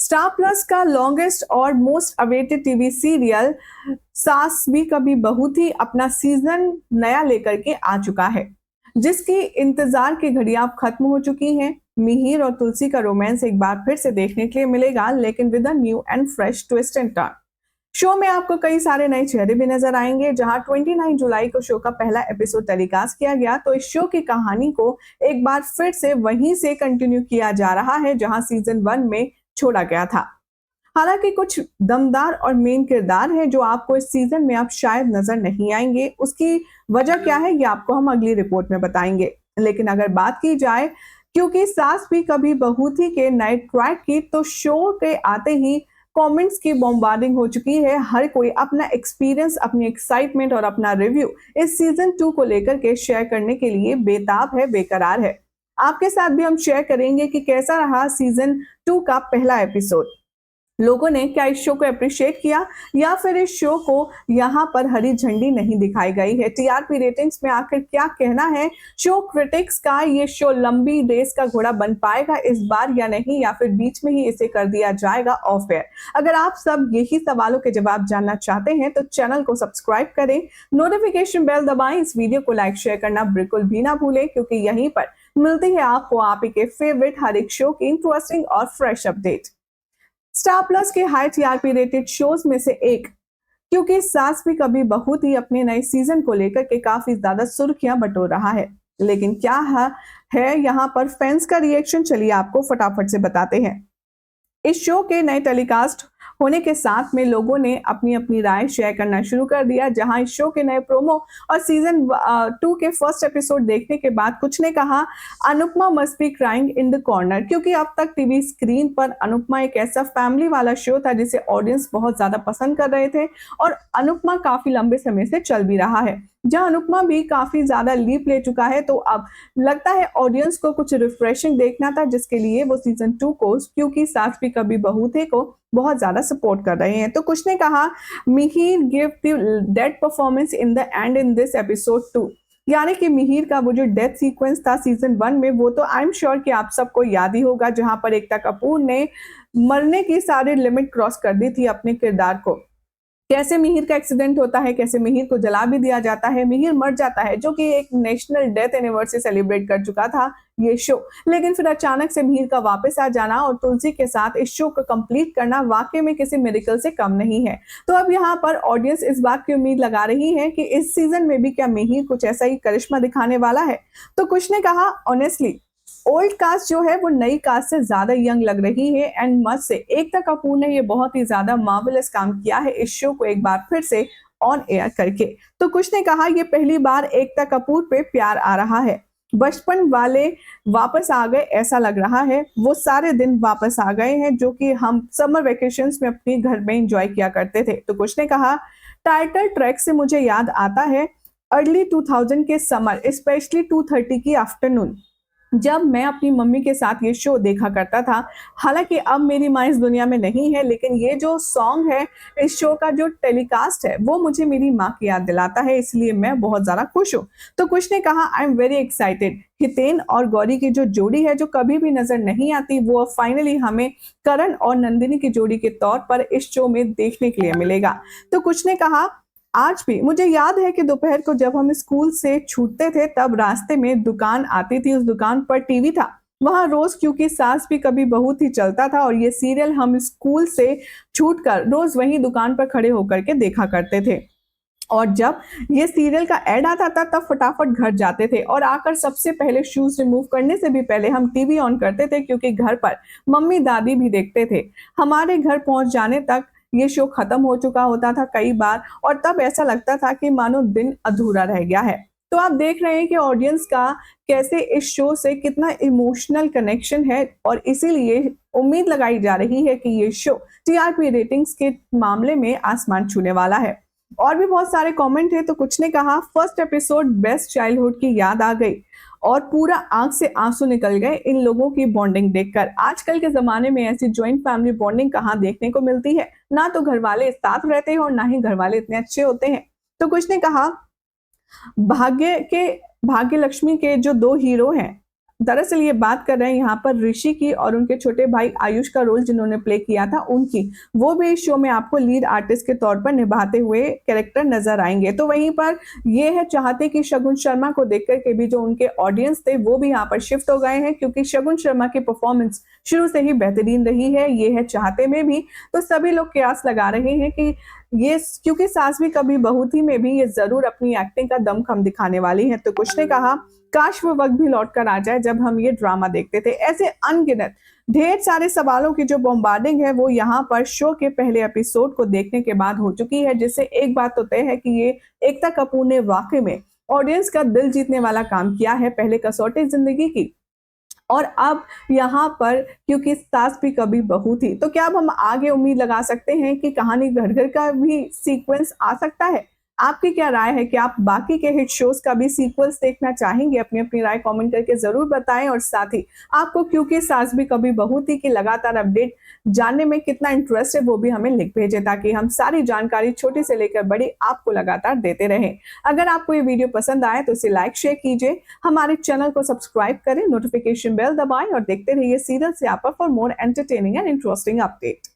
Star plus का longest और most awaited TV serial सास भी कभी बहू थी अपना सीजन नया लेकर के आ चुका है, जिसकी इंतजार की घड़ी अब खत्म हो चुकी है। मिहिर और तुलसी का रोमांस एक बार फिर से देखने के लिए मिलेगा, लेकिन with a new and fresh twist and turn. Show में आपको कई सारे नए चेहरे भी नजर आएंगे। जहां 29 जुलाई को शो का पहला एपिसोड टेलीकास्ट किया गया, तो इस शो की कहानी को एक बार फिर से वहीं से कंटिन्यू किया जा रहा है जहां सीजन 1 में छोड़ा गया था। हालांकि कुछ दमदार और मेन किरदार हैं जो आपको इस सीजन में अब शायद नजर नहीं आएंगे। उसकी वजह क्या है, ये आपको हम अगली रिपोर्ट में बताएंगे। लेकिन अगर बात की जाए, क्योंकि सास भी कभी बहू थी के नए ट्रैक की, तो शो के आते ही कमेंट्स की बॉम्बार्डिंग हो चुकी है। हर कोई अपना एक्सपीरियंस, अपनी एक्साइटमेंट और अपना रिव्यू इस सीजन 2 को लेकर के शेयर करने के लिए बेताब है, बेकरार है। आपके साथ भी हम शेयर करेंगे कि कैसा रहा सीजन 2 का पहला एपिसोड। लोगों ने क्या इस शो को अप्रिशिएट किया या फिर इस शो को यहाँ पर हरी झंडी नहीं दिखाई गई है। टीआरपी रेटिंग्स में आखिर क्या कहना है शो क्रिटिक्स का? ये शो लंबी रेस का घोड़ा बन पाएगा इस बार या नहीं, या फिर बीच में ही इसे कर दिया जाएगा ऑफ एयर? अगर आप सब यही सवालों के जवाब जानना चाहते हैं तो चैनल को सब्सक्राइब करें, नोटिफिकेशन बेल दबाएं, इस वीडियो को लाइक शेयर करना बिल्कुल भी ना भूलें, क्योंकि यहीं पर मिलती है आपको आप ही के फेवरेट हर एक शो की इंटरेस्टिंग और फ्रेश अपडेट। स्टार प्लस के हाई टीआरपी रेटेड शोज में से एक, क्योंकि सास भी कभी बहू थी अपने नए सीजन को लेकर के काफी ज्यादा सुर्खियां बटोर रहा है। लेकिन क्या है यहाँ पर फैंस का रिएक्शन, चलिए आपको फटाफट से बताते हैं। इस शो के नए टेलीकास्ट होने के साथ में लोगों ने अपनी अपनी राय शेयर करना शुरू कर दिया। जहां इस शो के नए प्रोमो और सीजन 2 के फर्स्ट एपिसोड देखने के बाद कुछ ने कहा Anupama must be crying in the corner, क्योंकि अब तक टीवी स्क्रीन पर अनुपमा एक ऐसा फैमिली वाला शो था जिसे ऑडियंस बहुत ज्यादा पसंद कर रहे थे, और अनुपमा काफी लंबे समय से चल भी रहा है। जहां अनुपमा भी काफी ज्यादा लीप ले चुका है, तो अब लगता है ऑडियंस को कुछ रिफ्रेशिंग देखना था, जिसके लिए वो सीजन 2 को क्योंकि सास भी कभी बहू थे को बहुत ज्यादा सपोर्ट कर रहे हैं। तो कुछ ने कहा Mihir give the dead performance in the and in this episode 2, यानी कि मिहिर का वो जो डेथ सीक्वेंस था सीजन 1 में, वो तो आई एम श्योर कि आप सबको याद ही होगा, जहां पर एकता कपूर ने मरने की सारी लिमिट क्रॉस कर दी थी अपने किरदार को। कैसे मिहिर का एक्सीडेंट होता है, कैसे मिहिर को जला भी दिया जाता है, मिहिर मर जाता है, जो कि एक नेशनल डेथ एनिवर्सरी सेलिब्रेट कर चुका था ये शो। लेकिन फिर अचानक से मिहिर का वापस आ जाना और तुलसी के साथ इस शो को कंप्लीट करना वाकई में किसी मिरेकल से कम नहीं है। तो अब यहाँ पर ऑडियंस इस बात की उम्मीद लगा रही है कि इस सीजन में भी क्या मिहिर कुछ ऐसा ही करिश्मा दिखाने वाला है। तो कुछ ने कहा ऑनेस्टली ओल्ड कास्ट जो है वो नई कास्ट से ज्यादा यंग लग रही है, and must say Ekta Kapoor ने ये बहुत ही ज्यादा मार्वेलस काम किया है इस शो को एक बार फिर से ऑन एयर करके। तो कुछ ने कहा ये पहली बार एकता कपूर पे प्यार आ रहा है, बचपन वाले वापस आ गए ऐसा लग रहा है, वो सारे दिन वापस आ गए हैं जो कि हम समर वेकेशंस में अपने घर में एंजॉय किया करते थे। तो कुछ ने कहा टाइटल ट्रैक से मुझे याद आता है अर्ली 2000 के समर, स्पेशली 2:30 की आफ्टरनून, जब मैं अपनी मम्मी के साथ ये शो देखा करता था। हालांकि अब मेरी माँ इस दुनिया में नहीं है, लेकिन ये जो सॉन्ग है इस शो का जो टेलीकास्ट है वो मुझे मेरी माँ की याद दिलाता है, इसलिए मैं बहुत ज्यादा खुश हूँ। तो कुछ ने कहा I am very excited, Hiten और गौरी की जो जोड़ी है जो कभी भी नजर नहीं आती, वो फाइनली हमें करण और नंदिनी की जोड़ी के तौर पर इस शो में देखने के लिए मिलेगा। तो कुछ ने कहा आज भी मुझे याद है कि दोपहर को जब हम स्कूल से छूटते थे तब रास्ते में दुकान आती थी, उस दुकान पर टीवी था, वहां रोज क्योंकि सास भी कभी बहू थी चलता था, और ये सीरियल हम स्कूल से छूटकर रोज वहीं दुकान पर खड़े होकर के देखा करते थे। और जब ये सीरियल का एड आता था तब फटाफट घर जाते थे और आकर सबसे पहले शूज रिमूव करने से भी पहले हम टीवी ऑन करते थे, क्योंकि घर पर मम्मी दादी भी देखते थे। हमारे घर पहुंच जाने तक ये शो खत्म हो चुका होता था कई बार, और तब ऐसा लगता था कि मानो दिन अधूरा रह गया है। तो आप देख रहे हैं कि ऑडियंस का कैसे इस शो से कितना इमोशनल कनेक्शन है, और इसीलिए उम्मीद लगाई जा रही है कि ये शो टीआरपी रेटिंग्स के मामले में आसमान छूने वाला है। और भी बहुत सारे कमेंट है। तो कुछ ने कहा फर्स्ट एपिसोड बेस्ट चाइल्डहुड की याद आ गई और पूरा आंख से आंसू निकल गए इन लोगों की बॉन्डिंग देखकर। आजकल के जमाने में ऐसी जॉइंट फैमिली बॉन्डिंग कहाँ देखने को मिलती है, ना तो घर वाले साथ रहते हैं और ना ही घर वाले इतने अच्छे होते हैं। तो कुछ ने कहा भाग्य लक्ष्मी के जो दो हीरो हैं दरअसल ये बात कर रहे हैं यहाँ पर ऋषि की और उनके छोटे भाई आयुष का रोल जिन्होंने प्ले किया था उनकी। वो भी इस शो में आपको लीड आर्टिस्ट के तौर पर निभाते हुए कैरेक्टर नजर आएंगे। तो वहीं पर ये है चाहते कि शगुन शर्मा को देखकर के भी जो उनके ऑडियंस थे वो भी यहाँ पर शिफ्ट हो गए हैं, क्योंकि शगुन शर्मा की परफॉर्मेंस शुरू से ही बेहतरीन रही है। ये है चाहते में भी। तो सभी लोग कयास लगा रहे हैं कि ये क्योंकि सास भी कभी बहू थी में भी ये जरूर अपनी एक्टिंग का दमखम दिखाने वाली है। तो कुछ ने कहा काश वो वक्त भी लौट कर आ जाए जब हम ये ड्रामा देखते थे। ऐसे अनगिनत ढेर सारे सवालों की जो बॉम्बार्डिंग है वो यहाँ पर शो के पहले एपिसोड को देखने के बाद हो चुकी है, जिससे एक बात तो तय है कि ये एकता कपूर ने वाकई में ऑडियंस का दिल जीतने वाला काम किया है पहले कसौटी जिंदगी की। और अब यहाँ पर क्योंकि सास भी कभी बहू थी, तो क्या अब हम आगे उम्मीद लगा सकते हैं कि कहानी घर घर का भी सीक्वेंस आ सकता है? आपकी क्या राय है कि आप बाकी के हिट शोज का भी सीक्वल्स देखना चाहेंगे? अपनी अपनी राय कमेंट करके जरूर बताएं। और साथ ही आपको क्योंकि सास भी कभी बहू थी की लगातार अपडेट जानने में कितना इंटरेस्ट है वो भी हमें लिख भेजें, ताकि हम सारी जानकारी छोटी से लेकर बड़ी आपको लगातार देते रहें। अगर आपको ये वीडियो पसंद आए तो इसे लाइक शेयर कीजिए, हमारे चैनल को सब्सक्राइब करें, नोटिफिकेशन बेल दबाएं और देखते रहिए सीरियल से आप for more entertaining and interesting update.